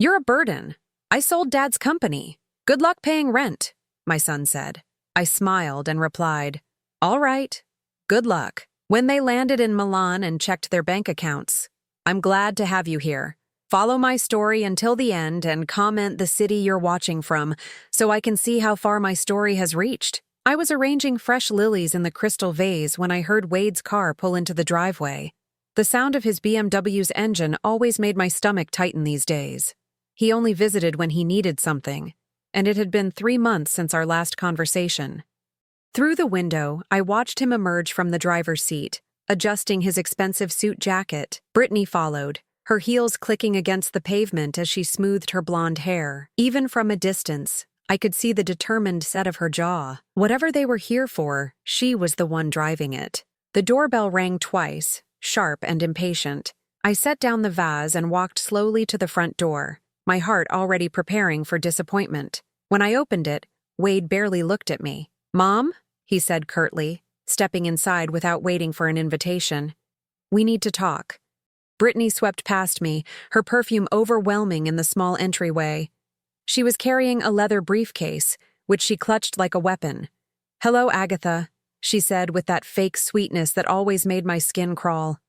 You're a burden. I sold Dad's company. Good luck paying rent, my son said. I smiled and replied, all right, good luck. When they landed in Milan and checked their bank accounts, I'm glad to have you here. Follow my story until the end and comment the city you're watching from so I can see how far my story has reached. I was arranging fresh lilies in the crystal vase when I heard Wade's car pull into the driveway. The sound of his BMW's engine always made my stomach tighten these days. He only visited when he needed something, and it had been 3 months since our last conversation. Through the window, I watched him emerge from the driver's seat, adjusting his expensive suit jacket. Britney followed, her heels clicking against the pavement as she smoothed her blonde hair. Even from a distance, I could see the determined set of her jaw. Whatever they were here for, she was the one driving it. The doorbell rang twice, sharp and impatient. I set down the vase and walked slowly to the front door, my heart already preparing for disappointment. When I opened it, Wade barely looked at me. Mom? He said curtly, stepping inside without waiting for an invitation. We need to talk. Britney swept past me, her perfume overwhelming in the small entryway. She was carrying a leather briefcase, which she clutched like a weapon. Hello, Agatha, she said with that fake sweetness that always made my skin crawl.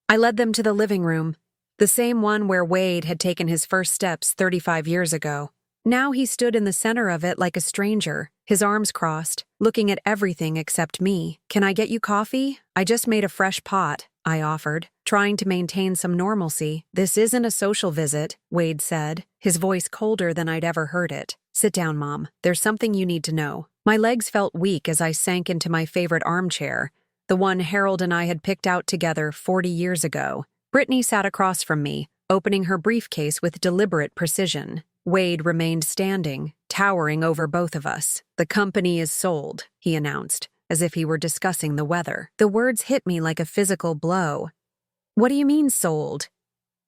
I led them to the living room, the same one where Wade had taken his first steps 35 years ago. Now he stood in the center of it like a stranger, his arms crossed, looking at everything except me. Can I get you coffee? I just made a fresh pot, I offered, trying to maintain some normalcy. This isn't a social visit, Wade said, his voice colder than I'd ever heard it. Sit down, Mom. There's something you need to know. My legs felt weak as I sank into my favorite armchair, the one Harold and I had picked out together 40 years ago. Britney sat across from me, opening her briefcase with deliberate precision. Wade remained standing, towering over both of us. The company is sold, he announced, as if he were discussing the weather. The words hit me like a physical blow. What do you mean sold?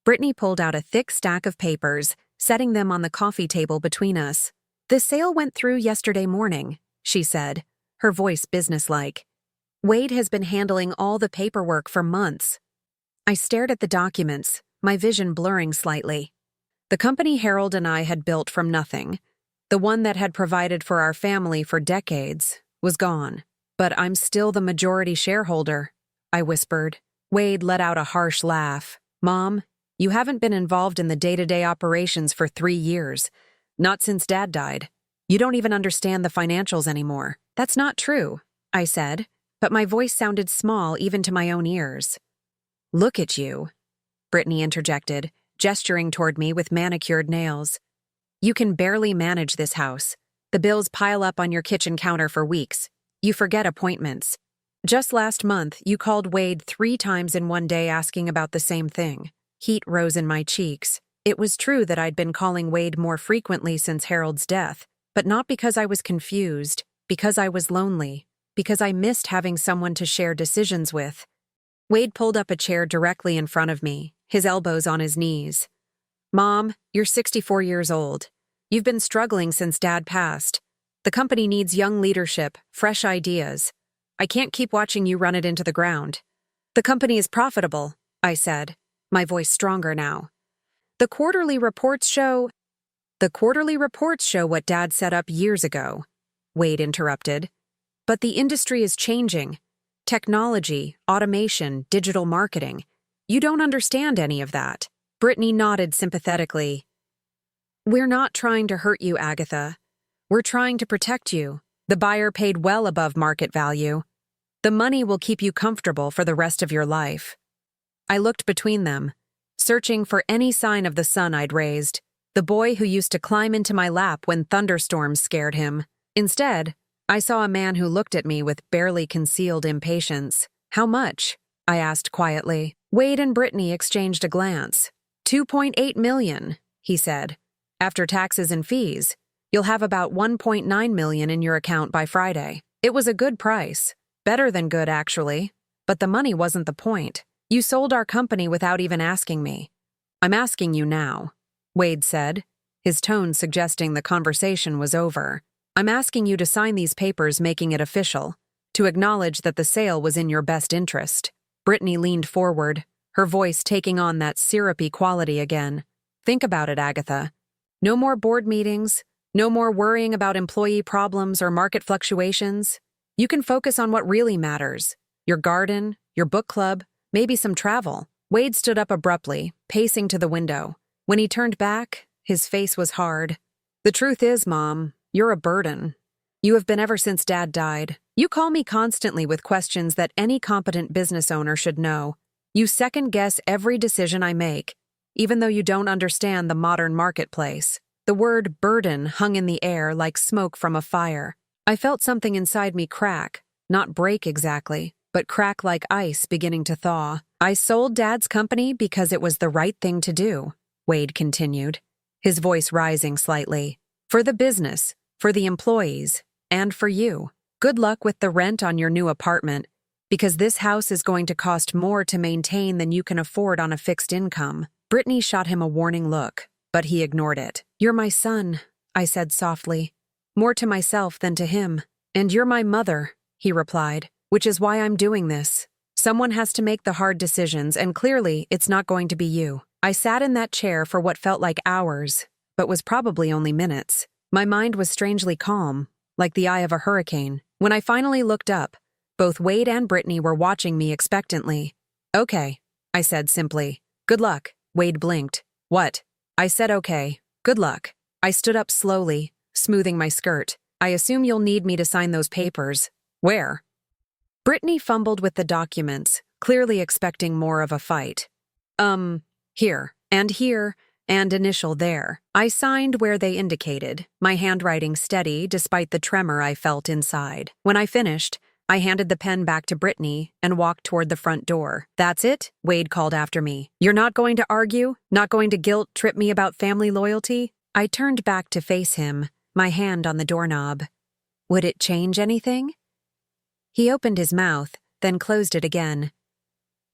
Britney pulled out a thick stack of papers, setting them on the coffee table between us. The sale went through yesterday morning, she said, her voice businesslike. Wade has been handling all the paperwork for months. I stared at the documents, my vision blurring slightly. The company Harold and I had built from nothing, the one that had provided for our family for decades, was gone. But I'm still the majority shareholder, I whispered. Wade let out a harsh laugh. Mom, you haven't been involved in the day-to-day operations for 3 years. Not since Dad died. You don't even understand the financials anymore. That's not true, I said, but my voice sounded small even to my own ears. Look at you, Britney interjected, gesturing toward me with manicured nails. You can barely manage this house. The bills pile up on your kitchen counter for weeks. You forget appointments. Just last month, you called Wade 3 times in one day asking about the same thing. Heat rose in my cheeks. It was true that I'd been calling Wade more frequently since Harold's death, but not because I was confused, because I was lonely, because I missed having someone to share decisions with. Wade pulled up a chair directly in front of me, his elbows on his knees. Mom, you're 64 years old. You've been struggling since Dad passed. The company needs young leadership, fresh ideas. I can't keep watching you run it into the ground. The company is profitable, I said, my voice stronger now. The quarterly reports show what Dad set up years ago, Wade interrupted. But the industry is changing. Technology, automation, digital marketing. You don't understand any of that. Britney nodded sympathetically. We're not trying to hurt you, Agatha. We're trying to protect you. The buyer paid well above market value. The money will keep you comfortable for the rest of your life. I looked between them, searching for any sign of the son I'd raised, the boy who used to climb into my lap when thunderstorms scared him. Instead, I saw a man who looked at me with barely concealed impatience. How much? I asked quietly. Wade and Britney exchanged a glance. $2.8 million, he said. After taxes and fees, you'll have about $1.9 million in your account by Friday. It was a good price. Better than good, actually. But the money wasn't the point. You sold our company without even asking me. I'm asking you now, Wade said, his tone suggesting the conversation was over. I'm asking you to sign these papers making it official, to acknowledge that the sale was in your best interest. Britney leaned forward, her voice taking on that syrupy quality again. Think about it, Agatha. No more board meetings, no more worrying about employee problems or market fluctuations. You can focus on what really matters. Your garden, your book club, maybe some travel. Wade stood up abruptly, pacing to the window. When he turned back, his face was hard. The truth is, Mom, you're a burden. You have been ever since Dad died. You call me constantly with questions that any competent business owner should know. You second-guess every decision I make, even though you don't understand the modern marketplace. The word burden hung in the air like smoke from a fire. I felt something inside me crack, not break exactly, but crack like ice beginning to thaw. I sold Dad's company because it was the right thing to do, Wade continued, his voice rising slightly. For the business, for the employees, and for you. Good luck with the rent on your new apartment, because this house is going to cost more to maintain than you can afford on a fixed income. Britney shot him a warning look, but he ignored it. You're my son, I said softly. More to myself than to him. And you're my mother, he replied, which is why I'm doing this. Someone has to make the hard decisions, and clearly it's not going to be you. I sat in that chair for what felt like hours, but was probably only minutes. My mind was strangely calm, like the eye of a hurricane. When I finally looked up, both Wade and Britney were watching me expectantly. Okay, I said simply. Good luck. Wade blinked. What? I said okay. Good luck. I stood up slowly, smoothing my skirt. I assume you'll need me to sign those papers. Where? Britney fumbled with the documents, clearly expecting more of a fight. Here, and initial there. I signed where they indicated, my handwriting steady despite the tremor I felt inside. When I finished, I handed the pen back to Britney and walked toward the front door. That's it? Wade called after me. You're not going to argue? Not going to guilt-trip me about family loyalty? I turned back to face him, my hand on the doorknob. Would it change anything? He opened his mouth, then closed it again.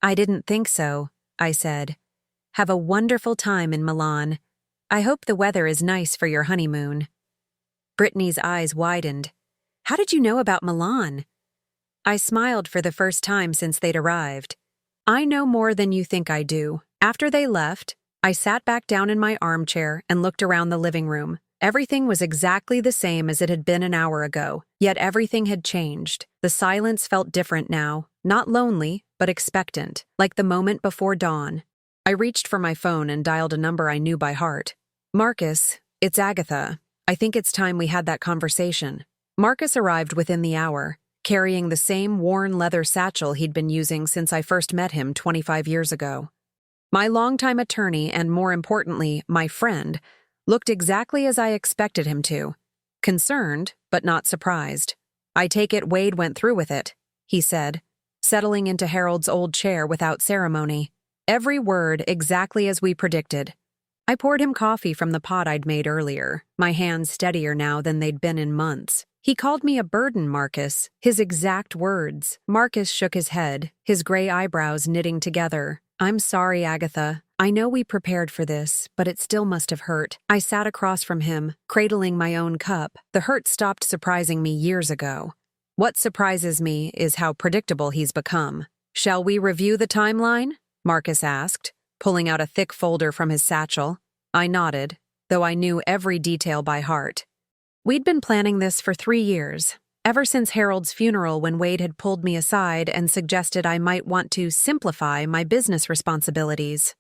I didn't think so, I said. Have a wonderful time in Milan. I hope the weather is nice for your honeymoon. Britney's eyes widened. How did you know about Milan? I smiled for the first time since they'd arrived. I know more than you think I do. After they left, I sat back down in my armchair and looked around the living room. Everything was exactly the same as it had been an hour ago, yet everything had changed. The silence felt different now, not lonely, but expectant, like the moment before dawn. I reached for my phone and dialed a number I knew by heart. Marcus, it's Agatha. I think it's time we had that conversation. Marcus arrived within the hour, carrying the same worn leather satchel he'd been using since I first met him 25 years ago. My longtime attorney and, more importantly, my friend, looked exactly as I expected him to. Concerned, but not surprised. I take it Wade went through with it, he said, settling into Harold's old chair without ceremony. Every word exactly as we predicted. I poured him coffee from the pot I'd made earlier, my hands steadier now than they'd been in months. He called me a burden, Marcus, his exact words. Marcus shook his head, his gray eyebrows knitting together. I'm sorry, Agatha. I know we prepared for this, but it still must have hurt. I sat across from him, cradling my own cup. The hurt stopped surprising me years ago. What surprises me is how predictable he's become. Shall we review the timeline? Marcus asked, pulling out a thick folder from his satchel. I nodded, though I knew every detail by heart. We'd been planning this for 3 years, ever since Harold's funeral when Wade had pulled me aside and suggested I might want to simplify my business responsibilities.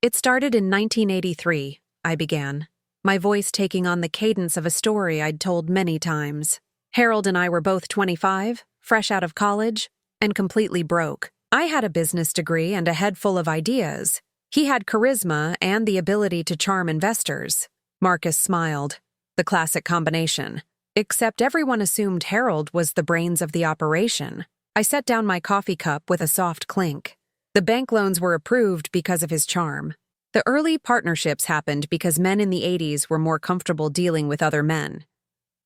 It started in 1983, I began, my voice taking on the cadence of a story I'd told many times. Harold and I were both 25, fresh out of college, and completely broke. I had a business degree and a head full of ideas. He had charisma and the ability to charm investors. Marcus smiled. The classic combination. Except everyone assumed Harold was the brains of the operation. I set down my coffee cup with a soft clink. The bank loans were approved because of his charm. The early partnerships happened because men in the 80s were more comfortable dealing with other men.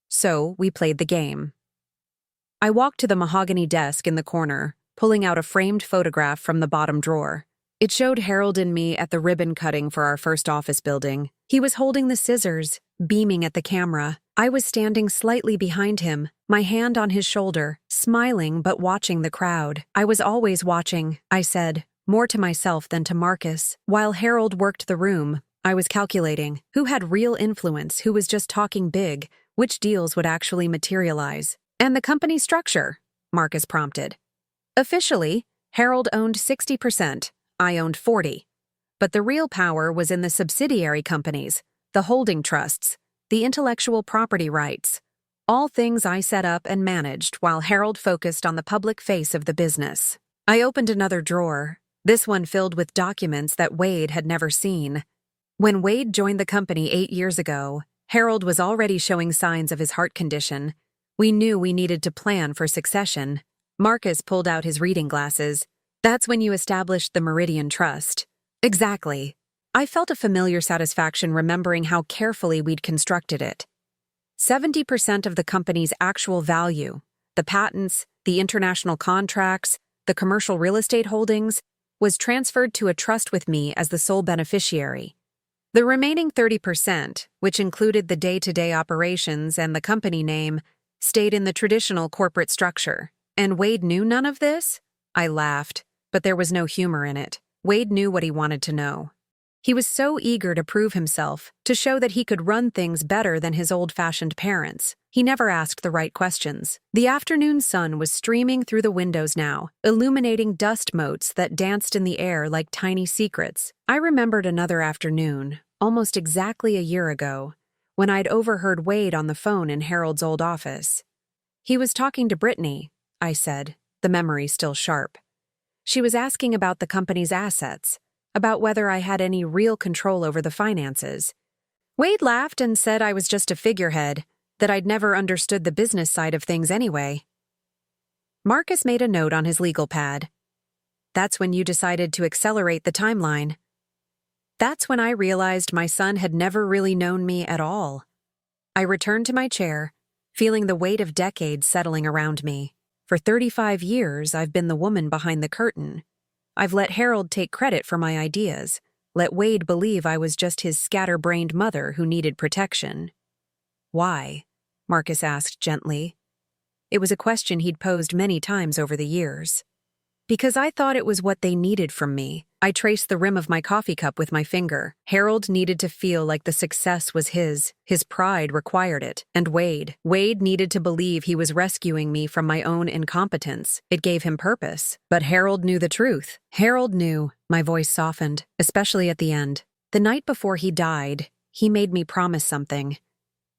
So we played the game. I walked to the mahogany desk in the corner, pulling out a framed photograph from the bottom drawer. It showed Harold and me at the ribbon cutting for our first office building. He was holding the scissors, beaming at the camera. I was standing slightly behind him, my hand on his shoulder, smiling but watching the crowd. I was always watching, I said, more to myself than to Marcus. While Harold worked the room, I was calculating who had real influence, who was just talking big, which deals would actually materialize. And the company structure, Marcus prompted. Officially, Harold owned 60%, I owned 40%. But the real power was in the subsidiary companies, the holding trusts, the intellectual property rights. All things I set up and managed while Harold focused on the public face of the business. I opened another drawer, this one filled with documents that Wade had never seen. When Wade joined the company 8 years ago, Harold was already showing signs of his heart condition. We knew we needed to plan for succession. Marcus pulled out his reading glasses. That's when you established the Meridian Trust. Exactly. I felt a familiar satisfaction remembering how carefully we'd constructed it. 70% of the company's actual value, the patents, the international contracts, the commercial real estate holdings, was transferred to a trust with me as the sole beneficiary. The remaining 30%, which included the day-to-day operations and the company name, stayed in the traditional corporate structure. And Wade knew none of this? I laughed, but there was no humor in it. Wade knew what he wanted to know. He was so eager to prove himself, to show that he could run things better than his old-fashioned parents. He never asked the right questions. The afternoon sun was streaming through the windows now, illuminating dust motes that danced in the air like tiny secrets. I remembered another afternoon, almost exactly a year ago, when I'd overheard Wade on the phone in Harold's old office. He was talking to Britney, I said, the memory still sharp. She was asking about the company's assets, about whether I had any real control over the finances. Wade laughed and said I was just a figurehead, that I'd never understood the business side of things anyway. Marcus made a note on his legal pad. That's when you decided to accelerate the timeline. That's when I realized my son had never really known me at all. I returned to my chair, feeling the weight of decades settling around me. For 35 years, I've been the woman behind the curtain. I've let Harold take credit for my ideas, let Wade believe I was just his scatterbrained mother who needed protection. Why? Marcus asked gently. It was a question he'd posed many times over the years. Because I thought it was what they needed from me. I traced the rim of my coffee cup with my finger. Harold needed to feel like the success was his. His pride required it. And Wade needed to believe he was rescuing me from my own incompetence. It gave him purpose. But Harold knew the truth. Harold knew. My voice softened, especially at the end. The night before he died, he made me promise something.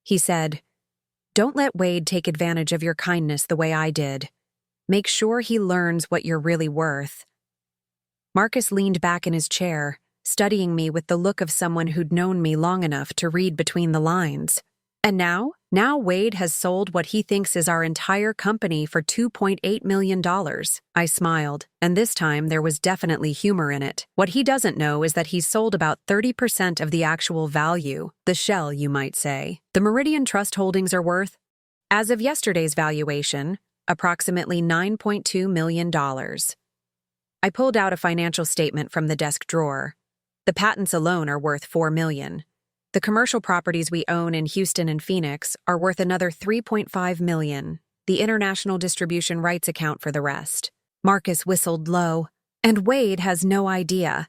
He said, "Don't let Wade take advantage of your kindness the way I did. Make sure he learns what you're really worth." Marcus leaned back in his chair, studying me with the look of someone who'd known me long enough to read between the lines. And now Wade has sold what he thinks is our entire company for $2.8 million. I smiled, and this time there was definitely humor in it. What he doesn't know is that he's sold about 30% of the actual value, the shell, you might say. The Meridian Trust holdings are worth, as of yesterday's valuation, approximately $9.2 million. I pulled out a financial statement from the desk drawer. The patents alone are worth $4 million. The commercial properties we own in Houston and Phoenix are worth another $3.5 million. The international distribution rights account for the rest. Marcus whistled low. And Wade has no idea.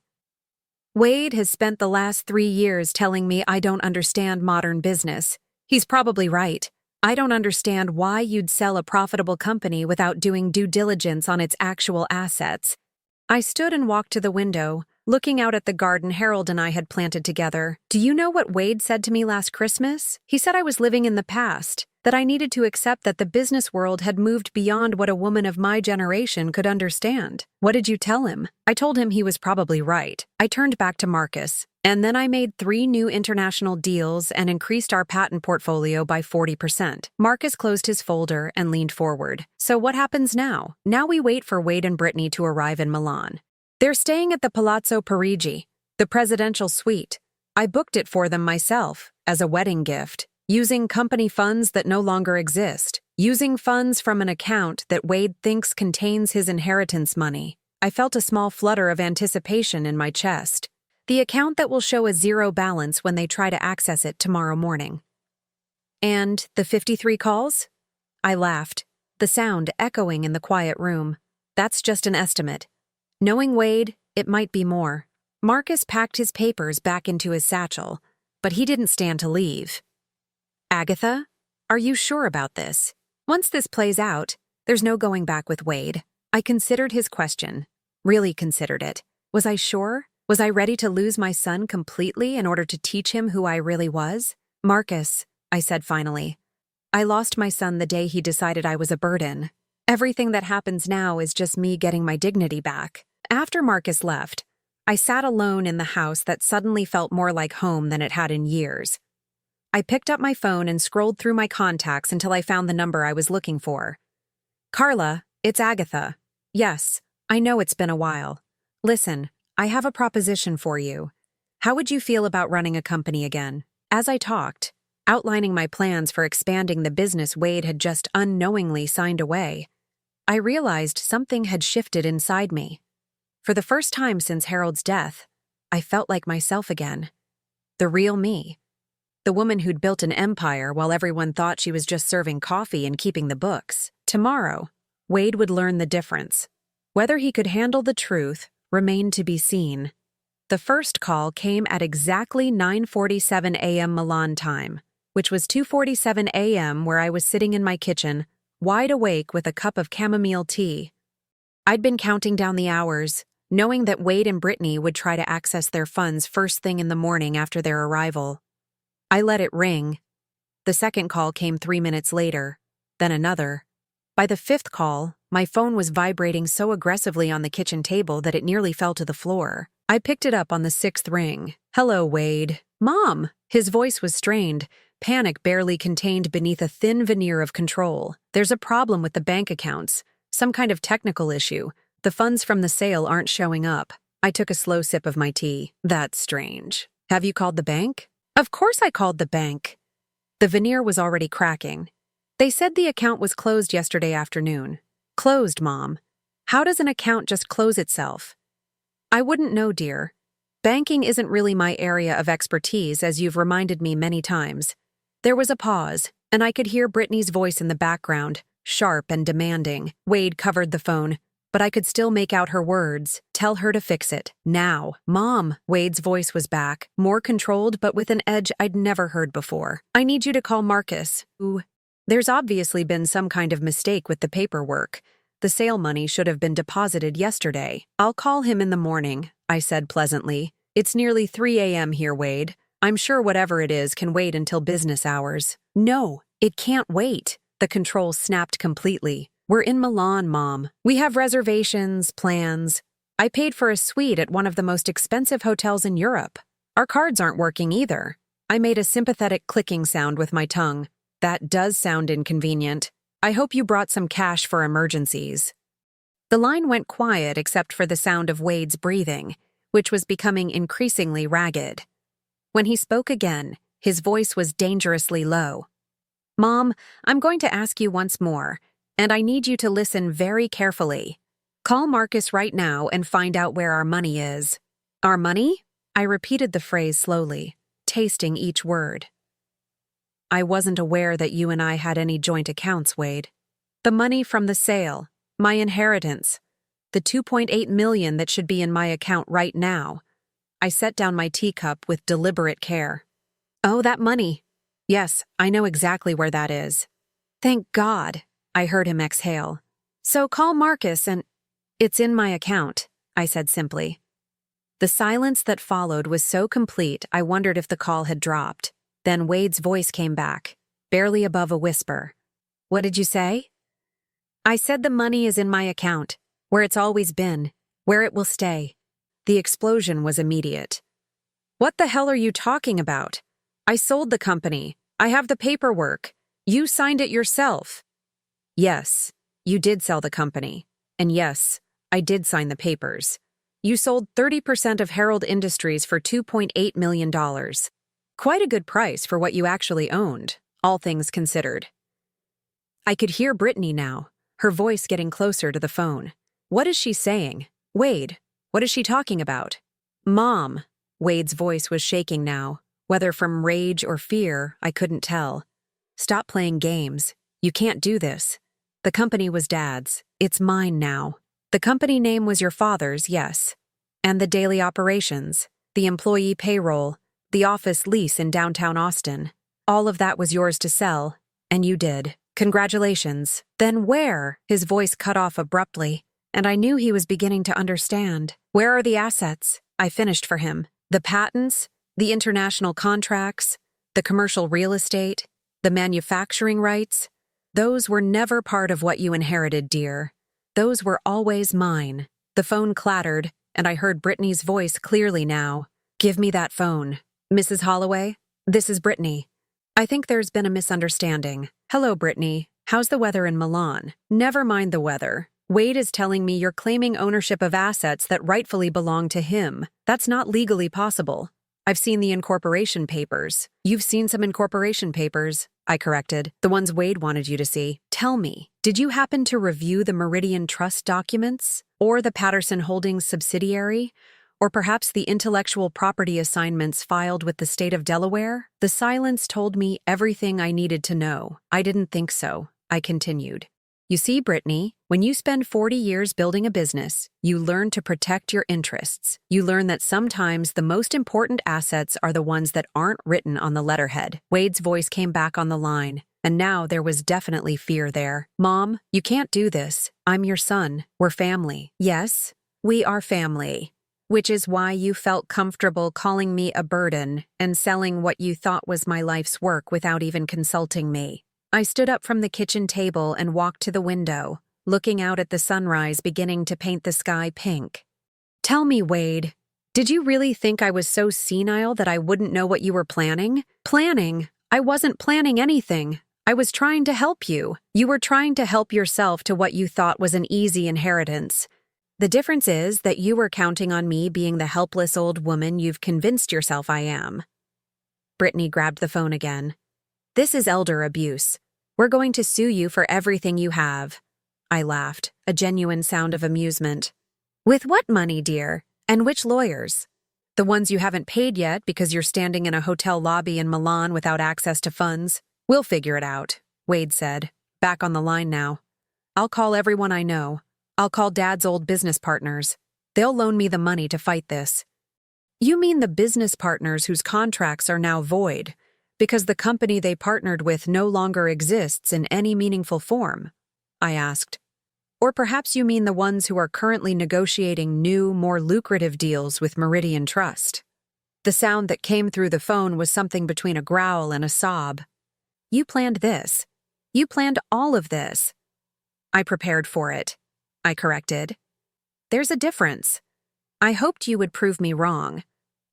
Wade has spent the last 3 years telling me I don't understand modern business. He's probably right. I don't understand why you'd sell a profitable company without doing due diligence on its actual assets. I stood and walked to the window, looking out at the garden Harold and I had planted together. Do you know what Wade said to me last Christmas? He said I was living in the past, that I needed to accept that the business world had moved beyond what a woman of my generation could understand. What did you tell him? I told him he was probably right. I turned back to Marcus, and then I made 3 new international deals and increased our patent portfolio by 40%. Marcus closed his folder and leaned forward. So what happens now? Now we wait for Wade and Britney to arrive in Milan. They're staying at the Palazzo Parigi, the presidential suite. I booked it for them myself, as a wedding gift, using company funds that no longer exist, using funds from an account that Wade thinks contains his inheritance money. I felt a small flutter of anticipation in my chest. The account that will show a zero balance when they try to access it tomorrow morning. And the 53 calls? I laughed, the sound echoing in the quiet room. That's just an estimate. Knowing Wade, it might be more. Marcus packed his papers back into his satchel, but he didn't stand to leave. Agatha, are you sure about this? Once this plays out, there's no going back with Wade. I considered his question. Really considered it. Was I sure? Was I ready to lose my son completely in order to teach him who I really was? Marcus, I said finally. I lost my son the day he decided I was a burden. Everything that happens now is just me getting my dignity back. After Marcus left, I sat alone in the house that suddenly felt more like home than it had in years. I picked up my phone and scrolled through my contacts until I found the number I was looking for. Carla, it's Agatha. Yes, I know it's been a while. Listen, I have a proposition for you. How would you feel about running a company again? As I talked, outlining my plans for expanding the business Wade had just unknowingly signed away, I realized something had shifted inside me. For the first time since Harold's death, I felt like myself again. The real me. The woman who'd built an empire while everyone thought she was just serving coffee and keeping the books. Tomorrow, Wade would learn the difference. Whether he could handle the truth remained to be seen. The first call came at exactly 9:47 a.m. Milan time, which was 2:47 a.m. where I was sitting in my kitchen, wide awake with a cup of chamomile tea. I'd been counting down the hours, knowing that Wade and Britney would try to access their funds first thing in the morning after their arrival. I let it ring. The second call came 3 minutes later, then another. By the fifth call, my phone was vibrating so aggressively on the kitchen table that it nearly fell to the floor. I picked it up on the sixth ring. Hello, Wade. Mom! His voice was strained, panic barely contained beneath a thin veneer of control. There's a problem with the bank accounts, some kind of technical issue. The funds from the sale aren't showing up. I took a slow sip of my tea. That's strange. Have you called the bank? Of course I called the bank. The veneer was already cracking. They said the account was closed yesterday afternoon. Closed, Mom. How does an account just close itself? I wouldn't know, dear. Banking isn't really my area of expertise, as you've reminded me many times. There was a pause, and I could hear Britney's voice in the background, sharp and demanding. Wade covered the phone, but I could still make out her words. Tell her to fix it. Now. Mom. Wade's voice was back, more controlled but with an edge I'd never heard before. I need you to call Marcus. Ooh. There's obviously been some kind of mistake with the paperwork. The sale money should have been deposited yesterday. I'll call him in the morning, I said pleasantly. It's nearly 3 a.m. here, Wade. I'm sure whatever it is can wait until business hours. No, it can't wait. The controls snapped completely. We're in Milan, Mom. We have reservations, plans. I paid for a suite at one of the most expensive hotels in Europe. Our cards aren't working either. I made a sympathetic clicking sound with my tongue. That does sound inconvenient. I hope you brought some cash for emergencies. The line went quiet except for the sound of Wade's breathing, which was becoming increasingly ragged. When he spoke again, his voice was dangerously low. Mom, I'm going to ask you once more, and I need you to listen very carefully. Call Marcus right now and find out where our money is. Our money? I repeated the phrase slowly, tasting each word. I wasn't aware that you and I had any joint accounts, Wade. The money from the sale, my inheritance, the $2.8 million that should be in my account right now. I set down my teacup with deliberate care. Oh, that money. Yes, I know exactly where that is. Thank God, I heard him exhale. So call Marcus and... It's in my account, I said simply. The silence that followed was so complete I wondered if the call had dropped. Then Wade's voice came back, barely above a whisper. What did you say? I said the money is in my account, where it's always been, where it will stay. The explosion was immediate. What the hell are you talking about? I sold the company. I have the paperwork. You signed it yourself. Yes, you did sell the company. And yes, I did sign the papers. You sold 30% of Herald Industries for $2.8 million. Quite a good price for what you actually owned, all things considered. I could hear Britney now, her voice getting closer to the phone. What is she saying? Wade, what is she talking about? Mom. Wade's voice was shaking now. Whether from rage or fear, I couldn't tell. Stop playing games. You can't do this. The company was Dad's. It's mine now. The company name was your father's, yes. And the daily operations, the employee payroll, the office lease in downtown Austin. All of that was yours to sell, and you did. Congratulations. Then where? His voice cut off abruptly, and I knew he was beginning to understand. Where are the assets? I finished for him. The patents, the international contracts, the commercial real estate, the manufacturing rights. Those were never part of what you inherited, dear. Those were always mine. The phone clattered, and I heard Brittany's voice clearly now. Give me that phone. Mrs. Holloway, this is Britney. I think there's been a misunderstanding. Hello, Britney. How's the weather in Milan? Never mind the weather. Wade is telling me you're claiming ownership of assets that rightfully belong to him. That's not legally possible. I've seen the incorporation papers. You've seen some incorporation papers, I corrected. The ones Wade wanted you to see. Tell me, did you happen to review the Meridian Trust documents? Or the Patterson Holdings subsidiary? Or perhaps the intellectual property assignments filed with the state of Delaware? The silence told me everything I needed to know. I didn't think so, I continued. You see, Britney, when you spend 40 years building a business, you learn to protect your interests. You learn that sometimes the most important assets are the ones that aren't written on the letterhead. Wade's voice came back on the line, and now there was definitely fear there. Mom, you can't do this. I'm your son. We're family. Yes, we are family. Which is why you felt comfortable calling me a burden and selling what you thought was my life's work without even consulting me. I stood up from the kitchen table and walked to the window, looking out at the sunrise beginning to paint the sky pink. Tell me, Wade, did you really think I was so senile that I wouldn't know what you were planning? Planning? I wasn't planning anything. I was trying to help you. You were trying to help yourself to what you thought was an easy inheritance. The difference is that you were counting on me being the helpless old woman you've convinced yourself I am. Britney grabbed the phone again. This is elder abuse. We're going to sue you for everything you have. I laughed, a genuine sound of amusement. With what money, dear? And which lawyers? The ones you haven't paid yet because you're standing in a hotel lobby in Milan without access to funds? We'll figure it out, Wade said, back on the line now. I'll call everyone I know. I'll call Dad's old business partners. They'll loan me the money to fight this. You mean the business partners whose contracts are now void, because the company they partnered with no longer exists in any meaningful form? I asked. Or perhaps you mean the ones who are currently negotiating new, more lucrative deals with Meridian Trust. The sound that came through the phone was something between a growl and a sob. You planned this. You planned all of this. I prepared for it, I corrected. There's a difference. I hoped you would prove me wrong.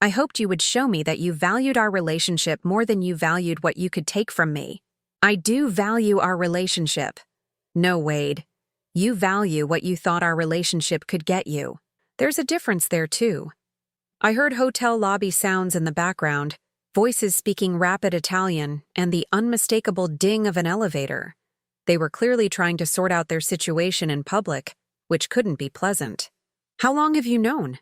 I hoped you would show me that you valued our relationship more than you valued what you could take from me. I do value our relationship. No, Wade. You value what you thought our relationship could get you. There's a difference there, too. I heard hotel lobby sounds in the background, voices speaking rapid Italian, and the unmistakable ding of an elevator. They were clearly trying to sort out their situation in public, which couldn't be pleasant. How long have you known?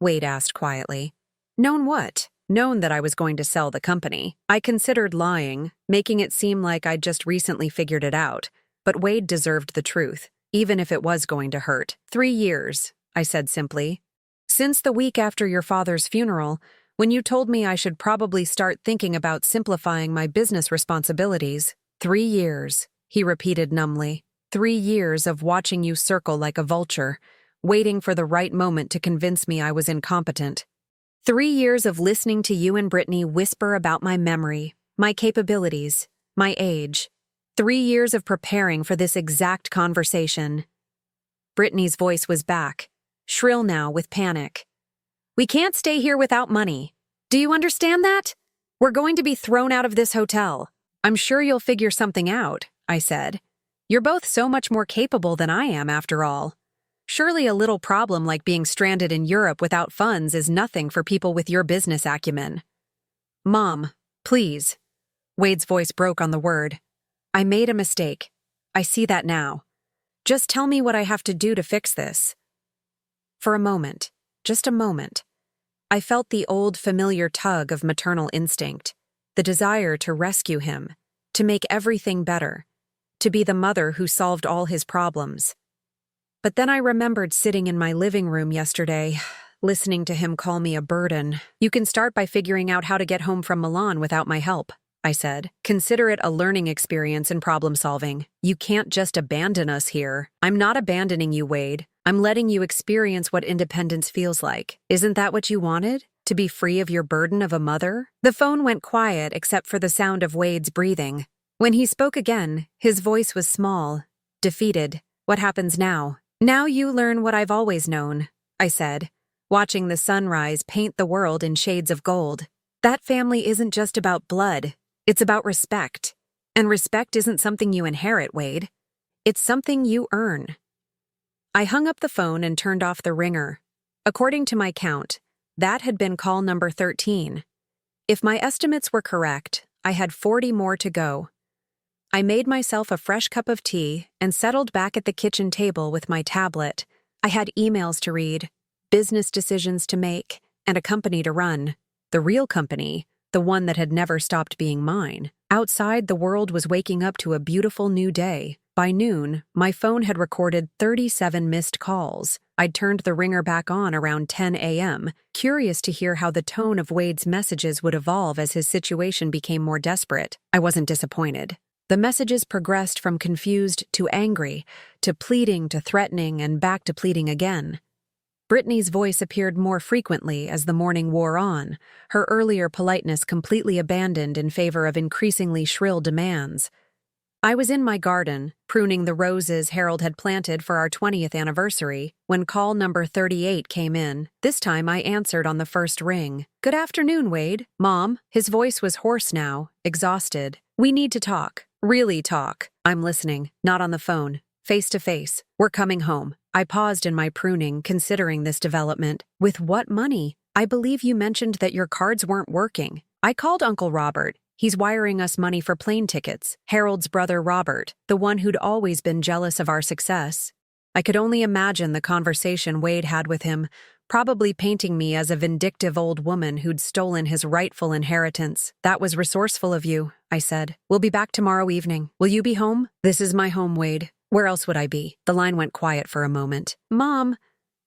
Wade asked quietly. Known what? Known that I was going to sell the company. I considered lying, making it seem like I'd just recently figured it out, but Wade deserved the truth, even if it was going to hurt. 3 years, I said simply. Since the week after your father's funeral, when you told me I should probably start thinking about simplifying my business responsibilities. 3 years, he repeated numbly. 3 years of watching you circle like a vulture, waiting for the right moment to convince me I was incompetent. 3 years of listening to you and Britney whisper about my memory, my capabilities, my age. 3 years of preparing for this exact conversation. Britney's voice was back, shrill now with panic. We can't stay here without money. Do you understand that? We're going to be thrown out of this hotel. I'm sure you'll figure something out, I said. You're both so much more capable than I am, after all. Surely a little problem like being stranded in Europe without funds is nothing for people with your business acumen. Mom, please. Wade's voice broke on the word. I made a mistake. I see that now. Just tell me what I have to do to fix this. For a moment, just a moment, I felt the old familiar tug of maternal instinct, the desire to rescue him, to make everything better, to be the mother who solved all his problems. But then I remembered sitting in my living room yesterday, listening to him call me a burden. You can start by figuring out how to get home from Milan without my help, I said. Consider it a learning experience in problem solving. You can't just abandon us here. I'm not abandoning you, Wade. I'm letting you experience what independence feels like. Isn't that what you wanted? To be free of your burden of a mother? The phone went quiet except for the sound of Wade's breathing. When he spoke again, his voice was small, defeated. What happens now? Now you learn what I've always known, I said, watching the sunrise paint the world in shades of gold. That family isn't just about blood. It's about respect. And respect isn't something you inherit, Wade. It's something you earn. I hung up the phone and turned off the ringer. According to my count, that had been call number 13. If my estimates were correct, I had 40 more to go. I made myself a fresh cup of tea and settled back at the kitchen table with my tablet. I had emails to read, business decisions to make, and a company to run. The real company, the one that had never stopped being mine. Outside, the world was waking up to a beautiful new day. By noon, my phone had recorded 37 missed calls. I'd turned the ringer back on around 10 a.m., curious to hear how the tone of Wade's messages would evolve as his situation became more desperate. I wasn't disappointed. The messages progressed from confused to angry, to pleading to threatening, and back to pleading again. Britney's voice appeared more frequently as the morning wore on, her earlier politeness completely abandoned in favor of increasingly shrill demands. I was in my garden, pruning the roses Harold had planted for our 20th anniversary, when call number 38 came in. This time I answered on the first ring. "Good afternoon, Wade." "Mom." His voice was hoarse now, exhausted. "We need to talk. Really talk." "I'm listening. Not on the phone. Face to face. We're coming home." I paused in my pruning, considering this development. "With what money? I believe you mentioned that your cards weren't working." I called Uncle Robert. He's wiring us money for plane tickets. Harold's brother Robert, the one who'd always been jealous of our success. I could only imagine the conversation Wade had with him, probably painting me as a vindictive old woman who'd stolen his rightful inheritance. "That was resourceful of you," I said. "We'll be back tomorrow evening. Will you be home?" "This is my home, Wade. Where else would I be?" The line went quiet for a moment. "Mom,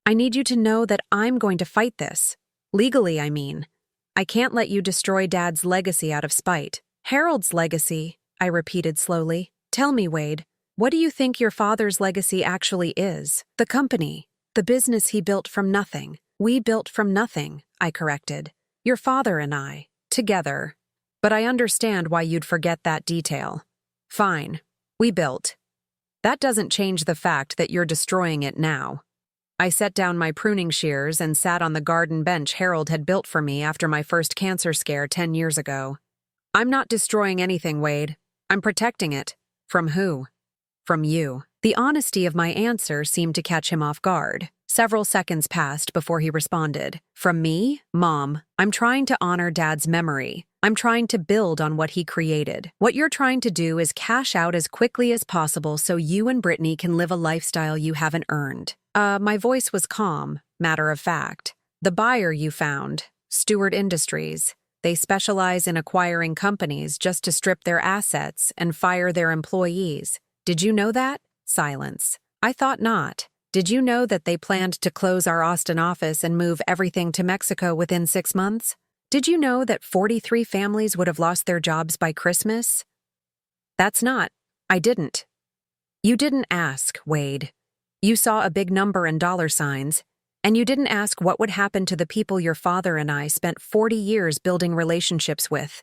I need you to know that I'm going to fight this. Legally, I mean. I can't let you destroy Dad's legacy out of spite." "Harold's legacy," I repeated slowly. "Tell me, Wade, what do you think your father's legacy actually is?" "The company. The business he built from nothing." "We built from nothing," I corrected. "Your father and I. Together. But I understand why you'd forget that detail." "Fine. We built. That doesn't change the fact that you're destroying it now." I set down my pruning shears and sat on the garden bench Harold had built for me after my first cancer scare 10 years ago. "I'm not destroying anything, Wade. I'm protecting it." "From who?" "From you." The honesty of my answer seemed to catch him off guard. Several seconds passed before he responded. "From me? Mom, I'm trying to honor Dad's memory. I'm trying to build on what he created. What you're trying to do is cash out as quickly as possible so you and Britney can live a lifestyle you haven't earned." My voice was calm, matter of fact. "The buyer you found, Stewart Industries. They specialize in acquiring companies just to strip their assets and fire their employees. Did you know that?" Silence. "I thought not. Did you know that they planned to close our Austin office and move everything to Mexico within 6 months? Did you know that 43 families would have lost their jobs by Christmas?" "That's not. I didn't." "You didn't ask, Wade. You saw a big number in dollar signs, and you didn't ask what would happen to the people your father and I spent 40 years building relationships with."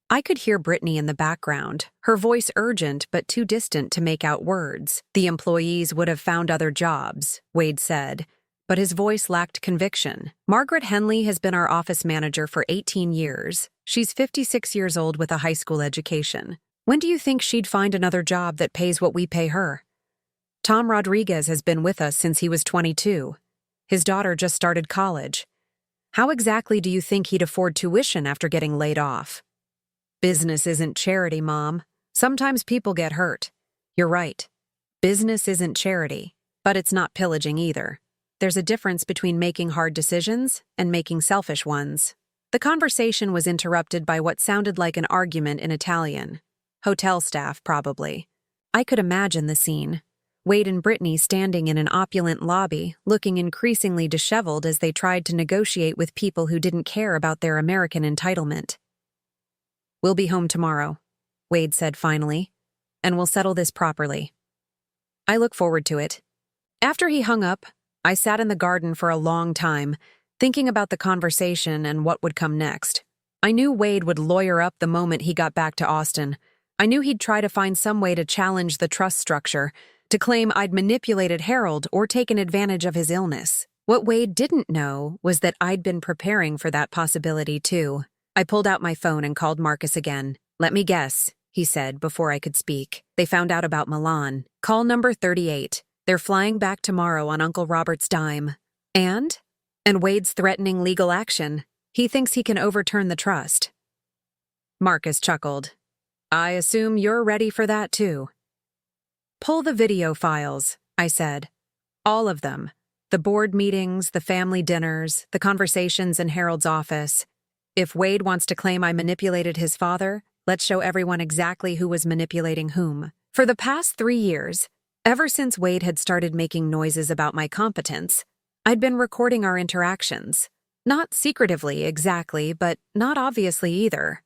I could hear Britney in the background, her voice urgent but too distant to make out words. "The employees would have found other jobs," Wade said, but his voice lacked conviction. "Margaret Henley has been our office manager for 18 years. She's 56 years old with a high school education. When do you think she'd find another job that pays what we pay her? Tom Rodriguez has been with us since he was 22. His daughter just started college. How exactly do you think he'd afford tuition after getting laid off?" "Business isn't charity, Mom. Sometimes people get hurt. You're right. Business isn't charity, but it's not pillaging either. There's a difference between making hard decisions and making selfish ones." The conversation was interrupted by what sounded like an argument in Italian. Hotel staff, probably. I could imagine the scene. Wade and Britney standing in an opulent lobby, looking increasingly disheveled as they tried to negotiate with people who didn't care about their American entitlement. "We'll be home tomorrow," Wade said finally, "and we'll settle this properly." "I look forward to it." After he hung up, I sat in the garden for a long time, thinking about the conversation and what would come next. I knew Wade would lawyer up the moment he got back to Austin. I knew he'd try to find some way to challenge the trust structure, to claim I'd manipulated Harold or taken advantage of his illness. What Wade didn't know was that I'd been preparing for that possibility too. I pulled out my phone and called Marcus again. "Let me guess," he said before I could speak. "They found out about Milan. Call number 38. They're flying back tomorrow on Uncle Robert's dime." And Wade's threatening legal action. He thinks he can overturn the trust. Marcus chuckled. "I assume you're ready for that too." "Pull the video files," I said. "All of them. The board meetings, the family dinners, the conversations in Harold's office. If Wade wants to claim I manipulated his father, let's show everyone exactly who was manipulating whom." For the past 3 years, ever since Wade had started making noises about my competence, I'd been recording our interactions. Not secretively, exactly, but not obviously either.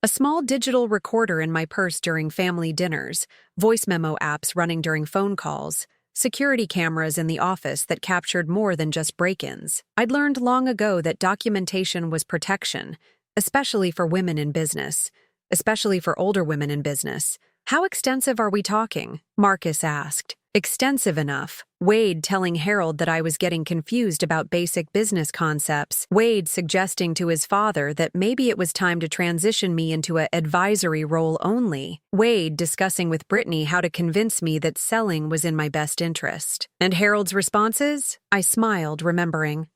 A small digital recorder in my purse during family dinners, voice memo apps running during phone calls, security cameras in the office that captured more than just break-ins. I'd learned long ago that documentation was protection, especially for women in business, especially for older women in business. "How extensive are we talking?" Marcus asked. "Extensive enough." Wade telling Harold that I was getting confused about basic business concepts. Wade suggesting to his father that maybe it was time to transition me into an advisory role only. Wade discussing with Britney how to convince me that selling was in my best interest. And Harold's responses? I smiled, remembering.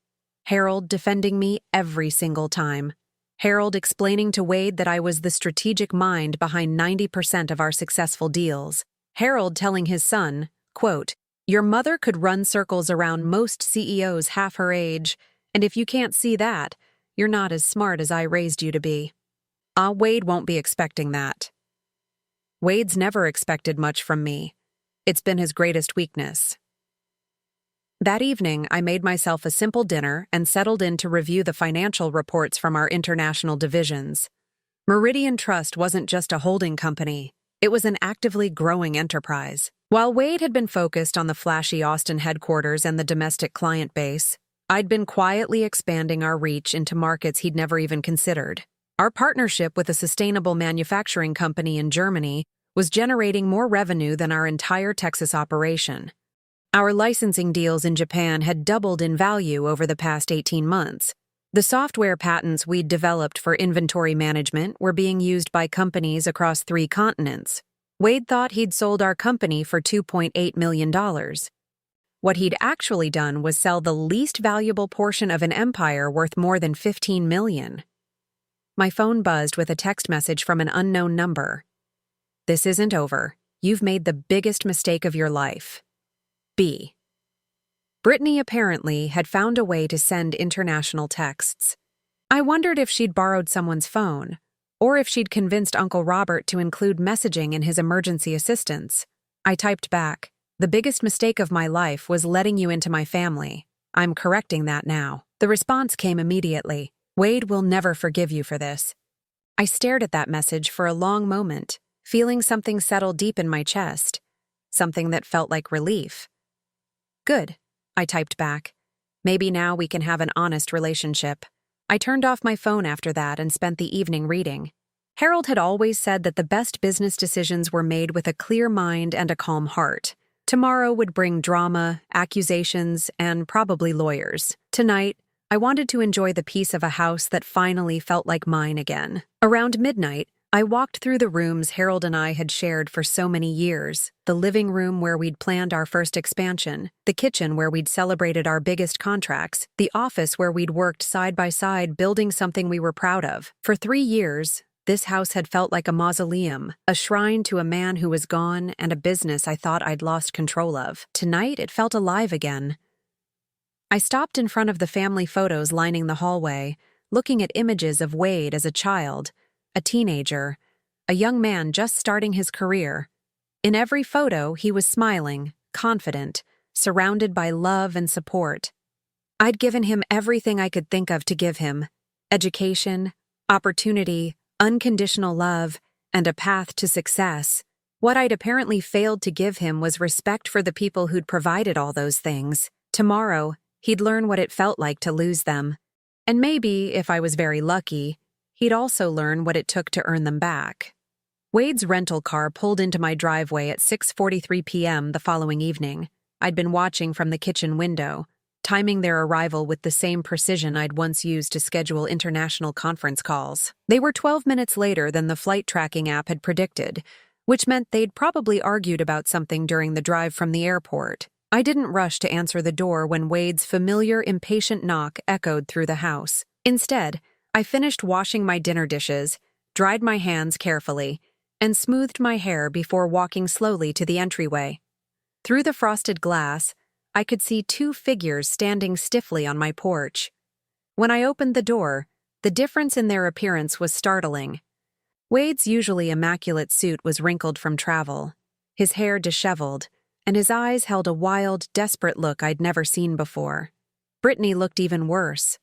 Harold defending me every single time. Harold explaining to Wade that I was the strategic mind behind 90% of our successful deals. Harold telling his son, quote, "Your mother could run circles around most CEOs half her age, and if you can't see that, you're not as smart as I raised you to be." Wade won't be expecting that. Wade's never expected much from me. It's been his greatest weakness. That evening, I made myself a simple dinner and settled in to review the financial reports from our international divisions. Meridian Trust wasn't just a holding company. It was an actively growing enterprise. While Wade had been focused on the flashy Austin headquarters and the domestic client base, I'd been quietly expanding our reach into markets he'd never even considered. Our partnership with a sustainable manufacturing company in Germany was generating more revenue than our entire Texas operation. Our licensing deals in Japan had doubled in value over the past 18 months. The software patents we'd developed for inventory management were being used by companies across 3 continents. Wade thought he'd sold our company for $2.8 million. What he'd actually done was sell the least valuable portion of an empire worth more than $15 million. My phone buzzed with a text message from an unknown number. "This isn't over. You've made the biggest mistake of your life. B." Britney apparently had found a way to send international texts. I wondered if she'd borrowed someone's phone, or if she'd convinced Uncle Robert to include messaging in his emergency assistance. I typed back, "The biggest mistake of my life was letting you into my family. I'm correcting that now." The response came immediately. "Wade will never forgive you for this." I stared at that message for a long moment, feeling something settle deep in my chest, something that felt like relief. "Good," I typed back. "Maybe now we can have an honest relationship." I turned off my phone after that and spent the evening reading. Harold had always said that the best business decisions were made with a clear mind and a calm heart. Tomorrow would bring drama, accusations, and probably lawyers. Tonight, I wanted to enjoy the peace of a house that finally felt like mine again. Around midnight, I walked through the rooms Harold and I had shared for so many years. The living room where we'd planned our first expansion, the kitchen where we'd celebrated our biggest contracts, the office where we'd worked side by side building something we were proud of. For 3 years, this house had felt like a mausoleum, a shrine to a man who was gone and a business I thought I'd lost control of. Tonight, it felt alive again. I stopped in front of the family photos lining the hallway, looking at images of Wade as a child, a teenager, a young man just starting his career. In every photo, he was smiling, confident, surrounded by love and support. I'd given him everything I could think of to give him: education, opportunity, unconditional love, and a path to success. What I'd apparently failed to give him was respect for the people who'd provided all those things. Tomorrow, he'd learn what it felt like to lose them. And maybe, if I was very lucky, he'd also learn what it took to earn them back. Wade's rental car pulled into my driveway at 6:43 p.m. the following evening. I'd been watching from the kitchen window, timing their arrival with the same precision I'd once used to schedule international conference calls. They were 12 minutes later than the flight tracking app had predicted, which meant they'd probably argued about something during the drive from the airport. I didn't rush to answer the door when Wade's familiar, impatient knock echoed through the house. Instead, I finished washing my dinner dishes, dried my hands carefully, and smoothed my hair before walking slowly to the entryway. Through the frosted glass, I could see two figures standing stiffly on my porch. When I opened the door, the difference in their appearance was startling. Wade's usually immaculate suit was wrinkled from travel, his hair disheveled, and his eyes held a wild, desperate look I'd never seen before. Britney looked even worse.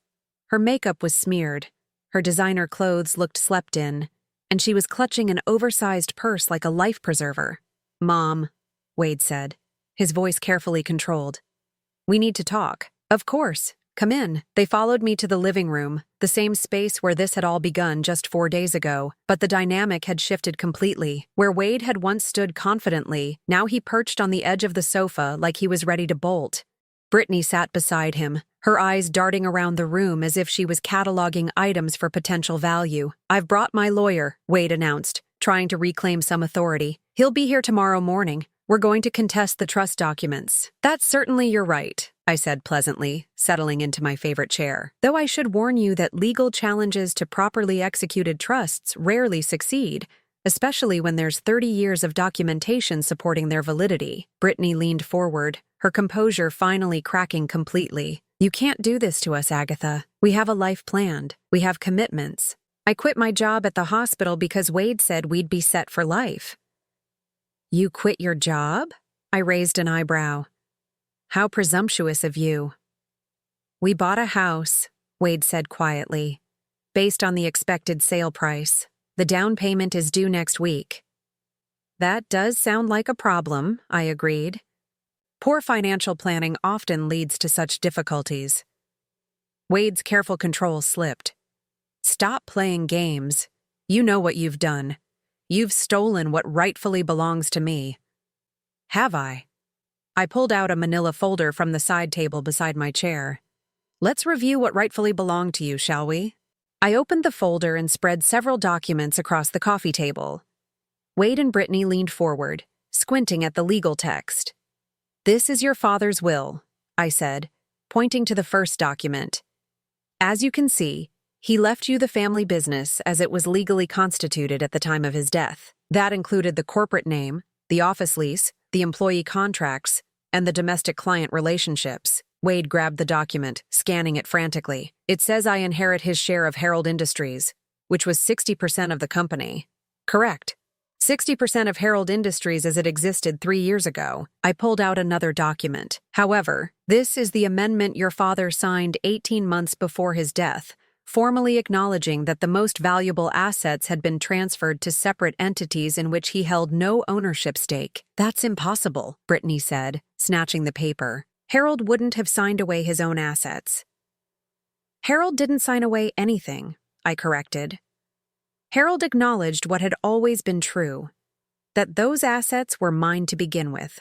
Her makeup was smeared, her designer clothes looked slept in, and she was clutching an oversized purse like a life preserver. "Mom," Wade said, his voice carefully controlled. "We need to talk." "Of course. Come in." They followed me to the living room, the same space where this had all begun just 4 days ago, but the dynamic had shifted completely. Where Wade had once stood confidently, now he perched on the edge of the sofa like he was ready to bolt. Britney sat beside him, her eyes darting around the room as if she was cataloging items for potential value. "I've brought my lawyer," Wade announced, trying to reclaim some authority. "He'll be here tomorrow morning. We're going to contest the trust documents." "That's certainly your right," I said pleasantly, settling into my favorite chair. "Though I should warn you that legal challenges to properly executed trusts rarely succeed, especially when there's 30 years of documentation supporting their validity." Britney leaned forward, her composure finally cracking completely. "You can't do this to us, Agatha. We have a life planned. We have commitments. I quit my job at the hospital because Wade said we'd be set for life." "You quit your job?" I raised an eyebrow. "How presumptuous of you." "We bought a house," Wade said quietly, "based on the expected sale price. The down payment is due next week." "That does sound like a problem," I agreed. Poor financial planning often leads to such difficulties. Wade's careful control slipped. "Stop playing games. You know what you've done. You've stolen what rightfully belongs to me." "Have I?" I pulled out a manila folder from the side table beside my chair. "Let's review what rightfully belonged to you, shall we?" I opened the folder and spread several documents across the coffee table. Wade and Britney leaned forward, squinting at the legal text. "This is your father's will," I said, pointing to the first document. "As you can see, he left you the family business as it was legally constituted at the time of his death. That included the corporate name, the office lease, the employee contracts, and the domestic client relationships." Wade grabbed the document, scanning it frantically. "It says I inherit his share of Herald Industries, which was 60% of the company." "Correct. 60% of Herald Industries as it existed 3 years ago." I pulled out another document. "However, this is the amendment your father signed 18 months before his death, formally acknowledging that the most valuable assets had been transferred to separate entities in which he held no ownership stake." "That's impossible," Britney said, snatching the paper. "Harold wouldn't have signed away his own assets." "Harold didn't sign away anything," I corrected. "Harold acknowledged what had always been true, that those assets were mine to begin with.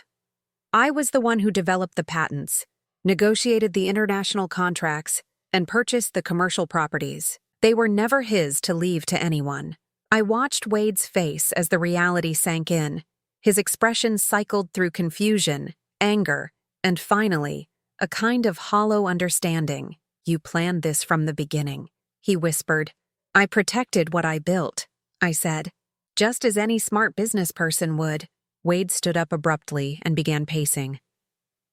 I was the one who developed the patents, negotiated the international contracts, and purchased the commercial properties. They were never his to leave to anyone." I watched Wade's face as the reality sank in. His expression cycled through confusion, anger, and finally, a kind of hollow understanding. "You planned this from the beginning," he whispered. "I protected what I built," I said. "Just as any smart business person would." Wade stood up abruptly and began pacing.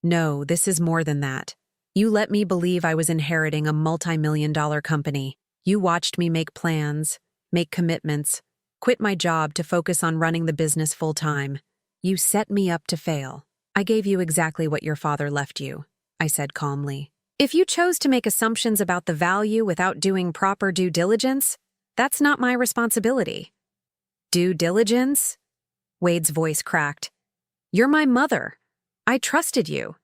"No, this is more than that. You let me believe I was inheriting a multi-million-dollar company. You watched me make plans, make commitments, quit my job to focus on running the business full-time. You set me up to fail." I gave you exactly what your father left you, I said calmly. If you chose to make assumptions about the value without doing proper due diligence, that's not my responsibility. Due diligence? Wade's voice cracked. You're my mother. I trusted you.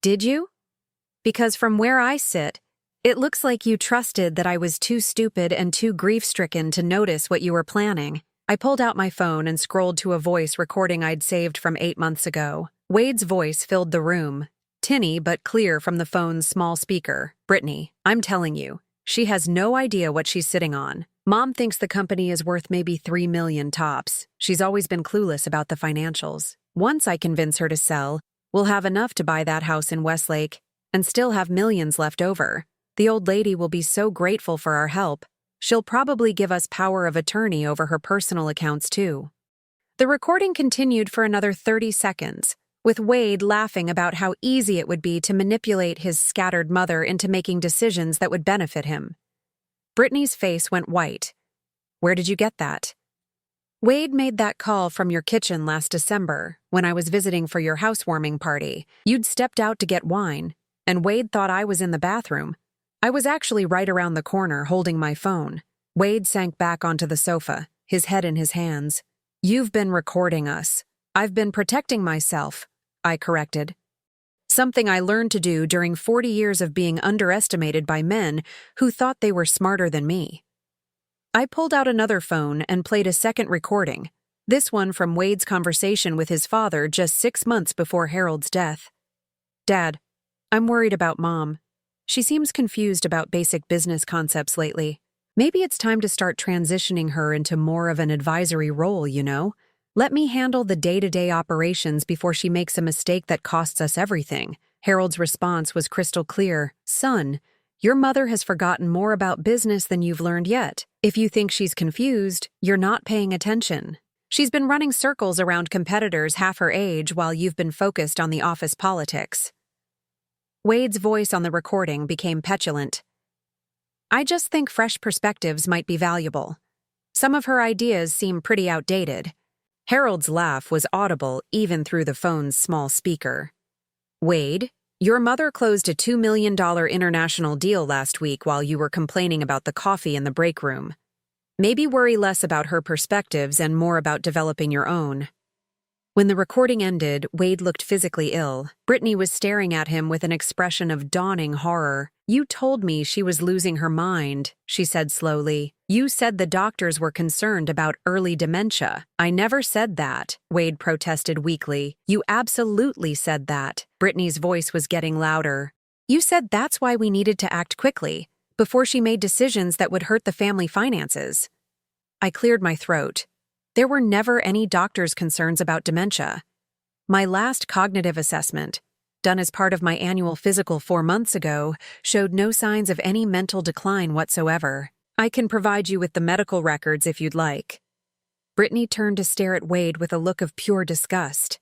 Did you? Because from where I sit, it looks like you trusted that I was too stupid and too grief-stricken to notice what you were planning. I pulled out my phone and scrolled to a voice recording I'd saved from 8 months ago. Wade's voice filled the room, tinny but clear from the phone's small speaker. Britney, I'm telling you, she has no idea what she's sitting on. Mom thinks the company is worth maybe $3 million tops. She's always been clueless about the financials. Once I convince her to sell, we'll have enough to buy that house in Westlake and still have millions left over. The old lady will be so grateful for our help. She'll probably give us power of attorney over her personal accounts too. The recording continued for another 30 seconds, with Wade laughing about how easy it would be to manipulate his scattered mother into making decisions that would benefit him. Britney's face went white. Where did you get that? Wade made that call from your kitchen last December, when I was visiting for your housewarming party. You'd stepped out to get wine, and Wade thought I was in the bathroom. I was actually right around the corner holding my phone. Wade sank back onto the sofa, his head in his hands. You've been recording us. I've been protecting myself, I corrected. Something I learned to do during 40 years of being underestimated by men who thought they were smarter than me. I pulled out another phone and played a second recording, this one from Wade's conversation with his father just 6 months before Harold's death. Dad, I'm worried about Mom. She seems confused about basic business concepts lately. Maybe it's time to start transitioning her into more of an advisory role, you know? Let me handle the day-to-day operations before she makes a mistake that costs us everything. Harold's response was crystal clear. Son, your mother has forgotten more about business than you've learned yet. If you think she's confused, you're not paying attention. She's been running circles around competitors half her age while you've been focused on the office politics. Wade's voice on the recording became petulant. I just think fresh perspectives might be valuable. Some of her ideas seem pretty outdated. Harold's laugh was audible even through the phone's small speaker. Wade, your mother closed a $2 million international deal last week while you were complaining about the coffee in the break room. Maybe worry less about her perspectives and more about developing your own. When the recording ended, Wade looked physically ill. Britney was staring at him with an expression of dawning horror. You told me she was losing her mind, she said slowly. You said the doctors were concerned about early dementia. I never said that, Wade protested weakly. You absolutely said that. Britney's voice was getting louder. You said that's why we needed to act quickly, before she made decisions that would hurt the family finances. I cleared my throat. There were never any doctor's concerns about dementia. My last cognitive assessment, done as part of my annual physical 4 months ago, showed no signs of any mental decline whatsoever. I can provide you with the medical records if you'd like. Britney turned to stare at Wade with a look of pure disgust.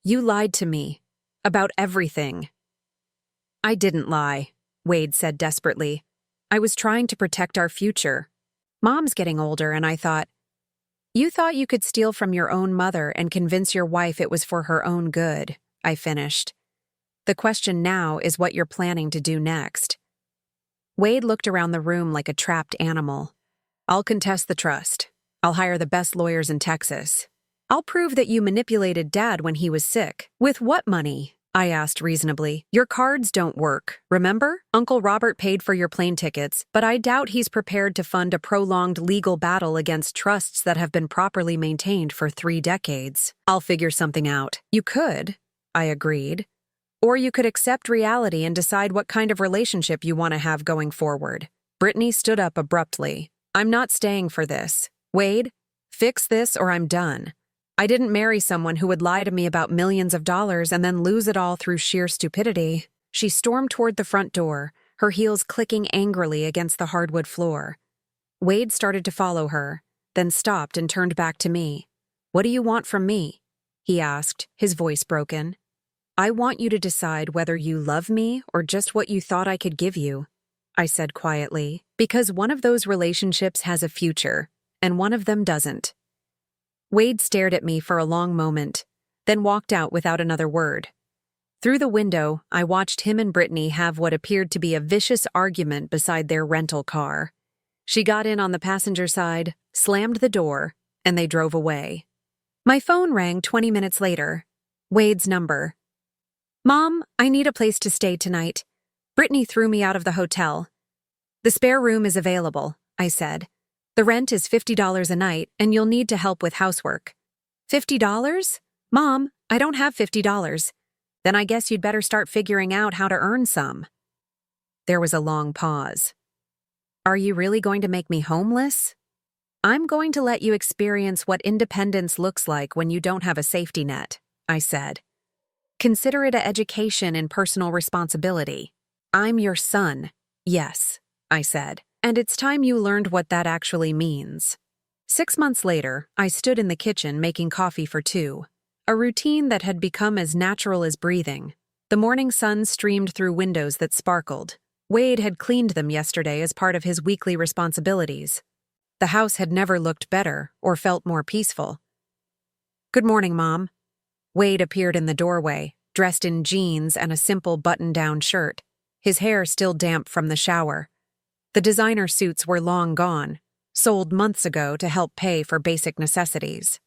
You lied to me. About everything. I didn't lie, Wade said desperately. I was trying to protect our future. Mom's getting older, and I thought, you thought you could steal from your own mother and convince your wife it was for her own good, I finished. The question now is what you're planning to do next. Wade looked around the room like a trapped animal. I'll contest the trust. I'll hire the best lawyers in Texas. I'll prove that you manipulated Dad when he was sick. With what money? I asked reasonably. Your cards don't work, remember? Uncle Robert paid for your plane tickets, but I doubt he's prepared to fund a prolonged legal battle against trusts that have been properly maintained for 3 decades. I'll figure something out. You could, I agreed. Or you could accept reality and decide what kind of relationship you want to have going forward. Britney stood up abruptly. I'm not staying for this. Wade, fix this or I'm done. I didn't marry someone who would lie to me about millions of dollars and then lose it all through sheer stupidity. She stormed toward the front door, her heels clicking angrily against the hardwood floor. Wade started to follow her, then stopped and turned back to me. What do you want from me? He asked, his voice broken. I want you to decide whether you love me or just what you thought I could give you, I said quietly, because one of those relationships has a future, and one of them doesn't. Wade stared at me for a long moment, then walked out without another word. Through the window, I watched him and Britney have what appeared to be a vicious argument beside their rental car. She got in on the passenger side, slammed the door, and they drove away. My phone rang 20 minutes later. Wade's number. "Mom, I need a place to stay tonight. Britney threw me out of the hotel." "The spare room is available," I said. "The rent is $50 a night, and you'll need to help with housework." $50? Mom, I don't have $50. Then I guess you'd better start figuring out how to earn some. There was a long pause. "Are you really going to make me homeless?" "I'm going to let you experience what independence looks like when you don't have a safety net," I said. "Consider it an education in personal responsibility. I'm your son." "Yes," I said, "and it's time you learned what that actually means." 6 months later, I stood in the kitchen making coffee for two, a routine that had become as natural as breathing. The morning sun streamed through windows that sparkled. Wade had cleaned them yesterday as part of his weekly responsibilities. The house had never looked better or felt more peaceful. "Good morning, Mom." Wade appeared in the doorway, dressed in jeans and a simple button-down shirt, his hair still damp from the shower. The designer suits were long gone, sold months ago to help pay for basic necessities.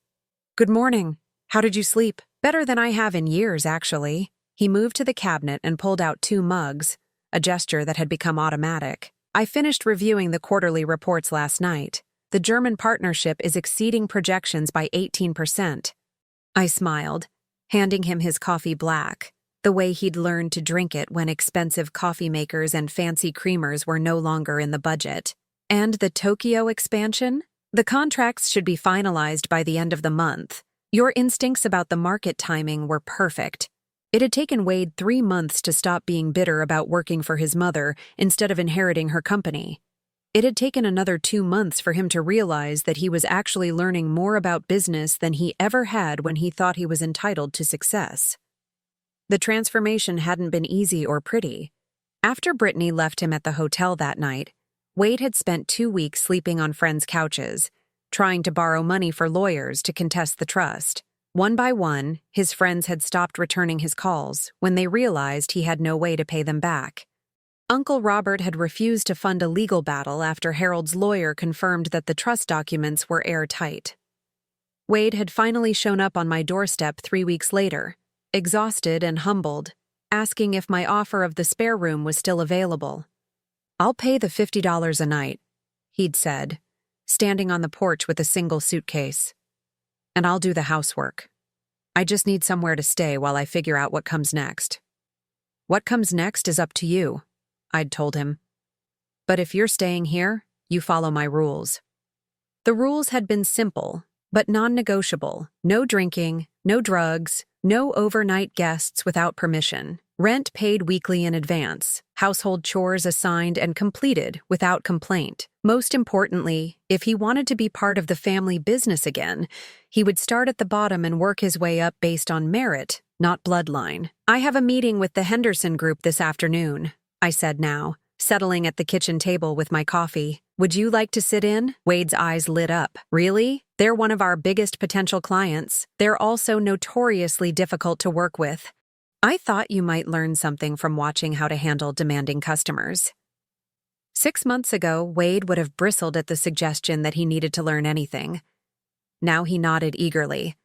"Good morning. How did you sleep?" "Better than I have in years, actually." He moved to the cabinet and pulled out 2 mugs, a gesture that had become automatic. "I finished reviewing the quarterly reports last night. The German partnership is exceeding projections by 18%. I smiled, handing him his coffee black, the way he'd learned to drink it when expensive coffee makers and fancy creamers were no longer in the budget. "And the Tokyo expansion? The contracts should be finalized by the end of the month. Your instincts about the market timing were perfect." It had taken Wade 3 months to stop being bitter about working for his mother instead of inheriting her company. It had taken another 2 months for him to realize that he was actually learning more about business than he ever had when he thought he was entitled to success. The transformation hadn't been easy or pretty. After Britney left him at the hotel that night, Wade had spent 2 weeks sleeping on friends' couches, trying to borrow money for lawyers to contest the trust. One by one, his friends had stopped returning his calls when they realized he had no way to pay them back. Uncle Robert had refused to fund a legal battle after Harold's lawyer confirmed that the trust documents were airtight. Wade had finally shown up on my doorstep 3 weeks later, exhausted and humbled, asking if my offer of the spare room was still available. "I'll pay the $50 a night," he'd said, standing on the porch with a single suitcase. "And I'll do the housework. I just need somewhere to stay while I figure out what comes next." "What comes next is up to you," I'd told him. "But if you're staying here, you follow my rules." The rules had been simple, but non-negotiable. No drinking, no drugs, no overnight guests without permission, rent paid weekly in advance, household chores assigned and completed without complaint. Most importantly, if he wanted to be part of the family business again, he would start at the bottom and work his way up based on merit, not bloodline. "I have a meeting with the Henderson Group this afternoon," I said now, settling at the kitchen table with my coffee. "Would you like to sit in?" Wade's eyes lit up. "Really? They're one of our biggest potential clients. They're also notoriously difficult to work with. I thought you might learn something from watching how to handle demanding customers." 6 months ago, Wade would have bristled at the suggestion that he needed to learn anything. Now he nodded eagerly.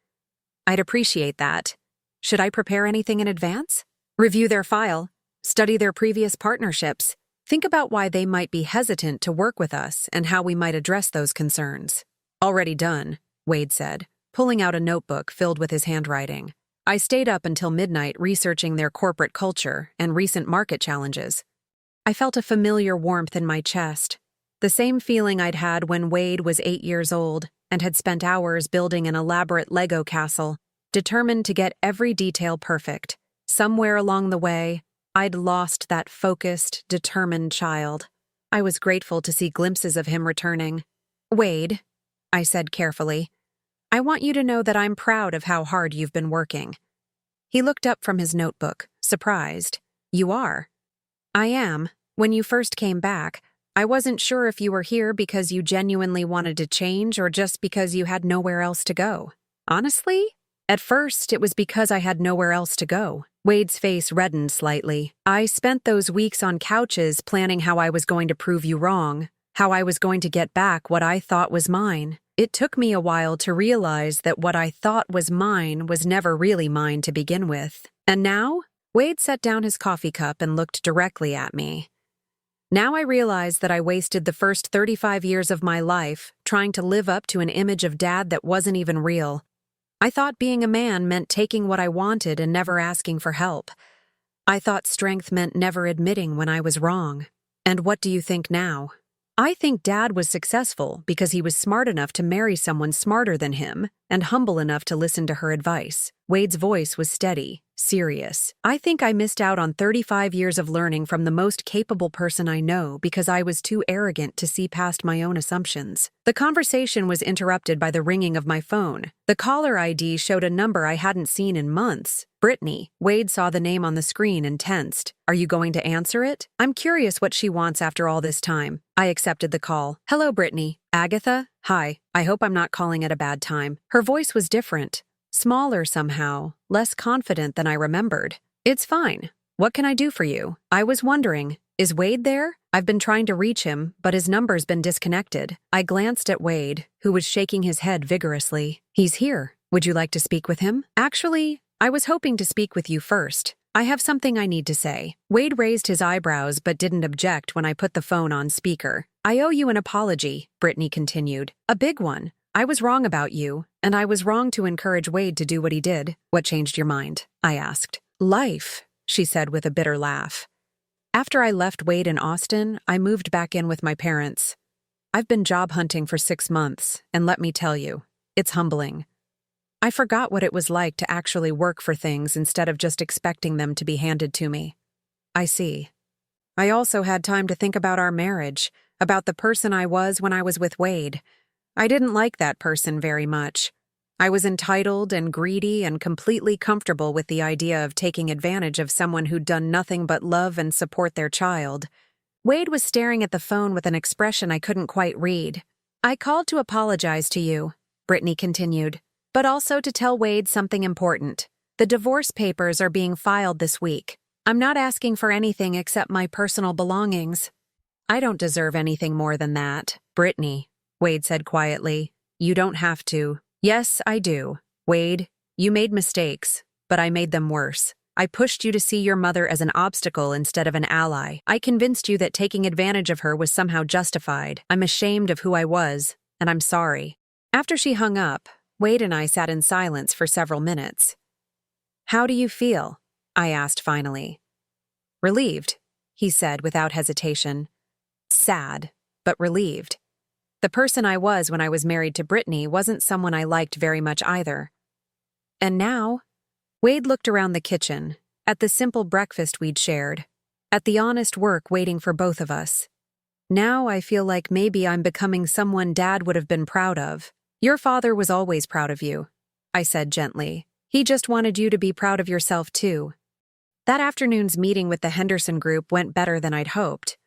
"I'd appreciate that. Should I prepare anything in advance?" "Review their file. Study their previous partnerships. Think about why they might be hesitant to work with us and how we might address those concerns." "Already done," Wade said, pulling out a notebook filled with his handwriting. "I stayed up until midnight researching their corporate culture and recent market challenges." I felt a familiar warmth in my chest, the same feeling I'd had when Wade was 8 years old and had spent hours building an elaborate Lego castle, determined to get every detail perfect. Somewhere along the way, I'd lost that focused, determined child. I was grateful to see glimpses of him returning. "Wade," I said carefully, "I want you to know that I'm proud of how hard you've been working." He looked up from his notebook, surprised. "You are?" "I am. When you first came back, I wasn't sure if you were here because you genuinely wanted to change or just because you had nowhere else to go. Honestly, At first, it was because I had nowhere else to go. Wade's face reddened slightly. I spent those weeks on couches planning how I was going to prove you wrong, how I was going to get back what I thought was mine. It took me a while to realize that what I thought was mine was never really mine to begin with. And now? Wade set down his coffee cup and looked directly at me. Now I realize that I wasted the first 35 years of my life trying to live up to an image of Dad that wasn't even real. I thought being a man meant taking what I wanted and never asking for help. I thought strength meant never admitting when I was wrong. And what do you think now? I think Dad was successful because he was smart enough to marry someone smarter than him and humble enough to listen to her advice. Wade's voice was steady, serious. I think I missed out on 35 years of learning from the most capable person I know because I was too arrogant to see past my own assumptions. The conversation was interrupted by the ringing of my phone. The caller ID showed a number I hadn't seen in months. Britney. Wade saw the name on the screen and tensed. Are you going to answer it? I'm curious what she wants after all this time. I accepted the call. Hello, Britney. Agatha? Hi. I hope I'm not calling at a bad time. Her voice was different. Smaller somehow, less confident than I remembered. It's fine. What can I do for you? I was wondering, is Wade there? I've been trying to reach him, but his number's been disconnected. I glanced at Wade, who was shaking his head vigorously. He's here. Would you like to speak with him? Actually, I was hoping to speak with you first. I have something I need to say. Wade raised his eyebrows but didn't object when I put the phone on speaker. I owe you an apology, Britney continued. A big one. I was wrong about you, and I was wrong to encourage Wade to do what he did. What changed your mind? I asked. Life, she said with a bitter laugh. After I left Wade in Austin, I moved back in with my parents. I've been job hunting for 6 months, and let me tell you, it's humbling. I forgot what it was like to actually work for things instead of just expecting them to be handed to me. I see. I also had time to think about our marriage, about the person I was when I was with Wade. I didn't like that person very much. I was entitled and greedy and completely comfortable with the idea of taking advantage of someone who'd done nothing but love and support their child. Wade was staring at the phone with an expression I couldn't quite read. I called to apologize to you, Britney continued, but also to tell Wade something important. The divorce papers are being filed this week. I'm not asking for anything except my personal belongings. I don't deserve anything more than that, Britney, Wade said quietly. You don't have to. Yes, I do. Wade, you made mistakes, but I made them worse. I pushed you to see your mother as an obstacle instead of an ally. I convinced you that taking advantage of her was somehow justified. I'm ashamed of who I was, and I'm sorry. After she hung up, Wade and I sat in silence for several minutes. How do you feel? I asked finally. Relieved, he said without hesitation. Sad, but relieved. The person I was when I was married to Britney wasn't someone I liked very much either. And now, Wade looked around the kitchen, at the simple breakfast we'd shared, at the honest work waiting for both of us. Now I feel like maybe I'm becoming someone Dad would have been proud of. Your father was always proud of you, I said gently. He just wanted you to be proud of yourself too. That afternoon's meeting with the Henderson group went better than I'd hoped.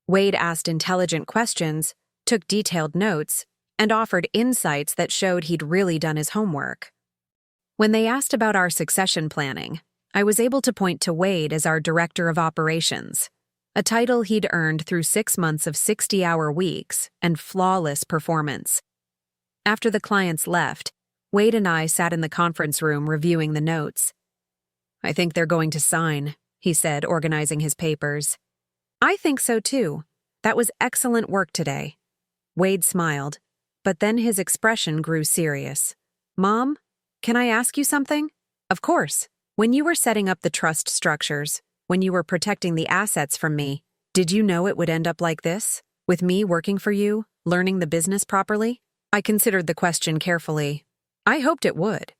Wade asked intelligent questions, took detailed notes, and offered insights that showed he'd really done his homework. When they asked about our succession planning, I was able to point to Wade as our director of operations, a title he'd earned through 6 months of 60-hour weeks and flawless performance. After the clients left, Wade and I sat in the conference room reviewing the notes. I think they're going to sign, he said, organizing his papers. I think so too. That was excellent work today. Wade smiled, but then his expression grew serious. Mom, can I ask you something? Of course. When you were setting up the trust structures, when you were protecting the assets from me, did you know it would end up like this? With me working for you, learning the business properly? I considered the question carefully. I hoped it would.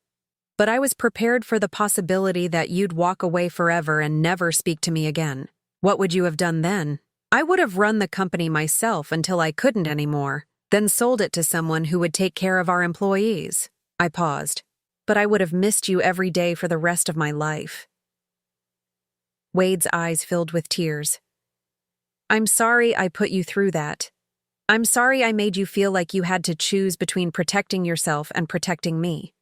But I was prepared for the possibility that you'd walk away forever and never speak to me again. What would you have done then? I would have run the company myself until I couldn't anymore, then sold it to someone who would take care of our employees. I paused. But I would have missed you every day for the rest of my life. Wade's eyes filled with tears. I'm sorry I put you through that. I'm sorry I made you feel like you had to choose between protecting yourself and protecting me.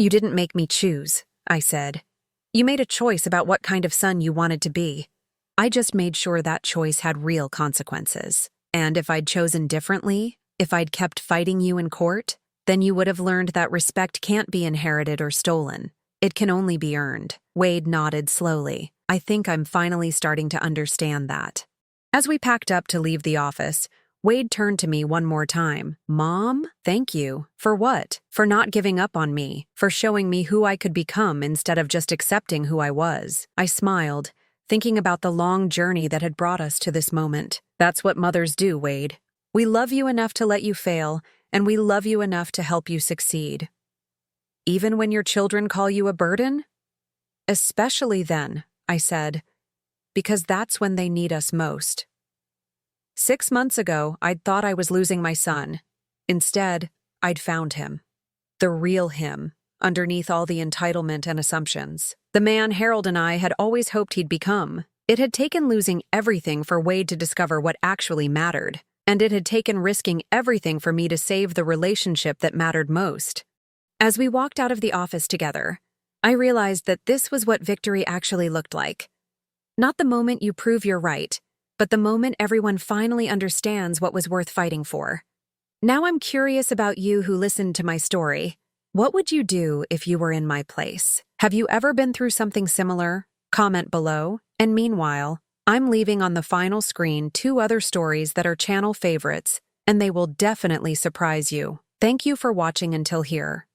You didn't make me choose, I said. You made a choice about what kind of son you wanted to be. I just made sure that choice had real consequences. And if I'd chosen differently, if I'd kept fighting you in court, then you would have learned that respect can't be inherited or stolen. It can only be earned. Wade nodded slowly. I think I'm finally starting to understand that. As we packed up to leave the office, Wade turned to me one more time. Mom, thank you. For what? For not giving up on me, for showing me who I could become instead of just accepting who I was. I smiled, thinking about the long journey that had brought us to this moment. That's what mothers do, Wade. We love you enough to let you fail, and we love you enough to help you succeed. Even when your children call you a burden? Especially then, I said, because that's when they need us most. 6 months ago, I'd thought I was losing my son. Instead, I'd found him. The real him, underneath all the entitlement and assumptions. The man Harold and I had always hoped he'd become. It had taken losing everything for Wade to discover what actually mattered. And it had taken risking everything for me to save the relationship that mattered most. As we walked out of the office together, I realized that this was what victory actually looked like. Not the moment you prove you're right, but the moment everyone finally understands what was worth fighting for. Now I'm curious about you who listened to my story. What would you do if you were in my place? Have you ever been through something similar? Comment below. And meanwhile, I'm leaving on the final screen 2 other stories that are channel favorites, and they will definitely surprise you. Thank you for watching until here.